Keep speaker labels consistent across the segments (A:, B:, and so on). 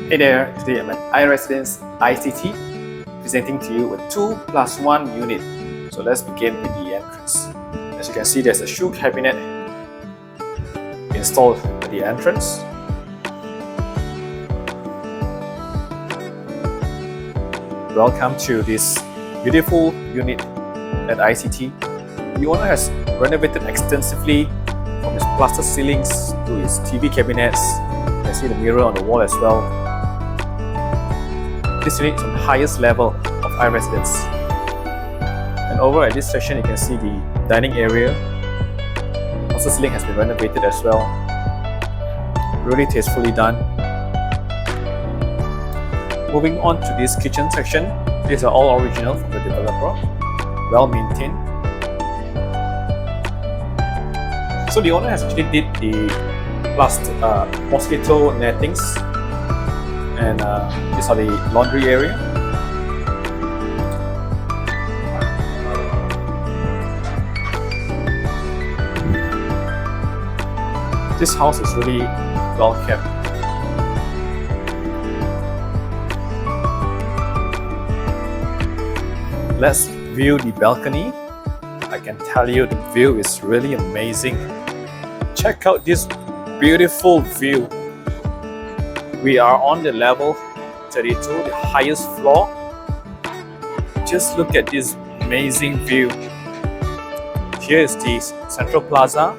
A: Hey there, today I'm at iResidence ICT, presenting to you a 2+1 unit. So let's begin with the entrance. As you can see, there's a shoe cabinet installed at the entrance. Welcome to this beautiful unit at ICT. The owner has renovated extensively from his plaster ceilings to his TV cabinets. You can see the mirror on the wall as well. This unit is on the highest level of iResidence. And over at this section, you can see the dining area. Also, ceiling has been renovated as well. Really tastefully done. Moving on to this kitchen section, these are all original from the developer, well maintained. So the owner has actually did the mosquito nettings, and these are the laundry area. This house is really well kept. Let's view the balcony. I can tell you the view is really amazing. Check out this beautiful view. We are on the level 32, the highest floor. Just look at this amazing view. Here is the Central Plaza.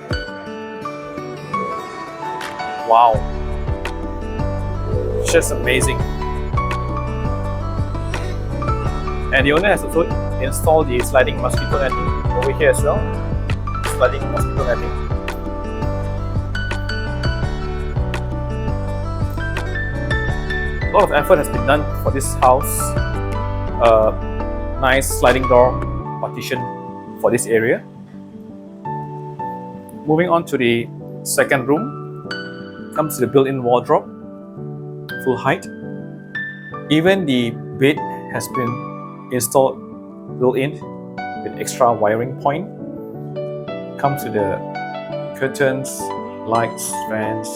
A: Wow, just amazing. And the owner has also installed the sliding mosquito netting over here as well. Sliding mosquito netting. A lot of effort has been done for this house. Nice sliding door partition for this area. Moving on to the second room, comes to the built-in wardrobe, full height. Even the bed has been installed built-in with extra wiring point. Comes to the curtains, lights, fans.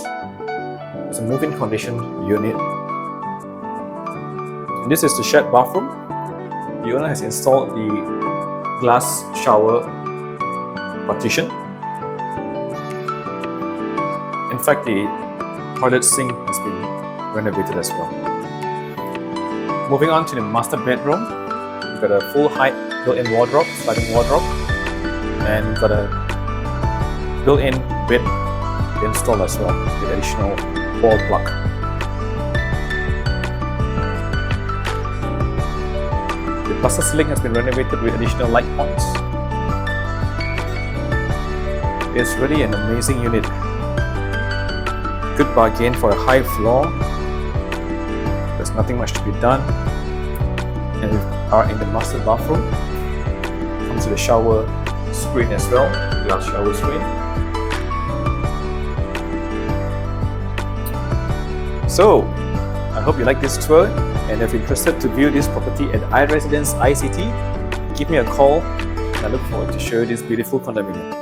A: It's a move-in condition unit. And this is the shared bathroom. The owner has installed the glass shower partition. In fact, the toilet sink has been renovated as well. Moving on to the master bedroom, we've got a full height built-in wardrobe, sliding wardrobe, and we've got a built-in bed installed as well with additional wall plug. The plaster ceiling has been renovated with additional light points. It's really an amazing unit. Good bargain for a high floor. There's nothing much to be done. And we are in the master bathroom. Comes to the shower screen as well, glass shower screen. So, I hope you like this tour, and if you're interested to view this property at iResidence ICT, give me a call, and I look forward to show you this beautiful condominium.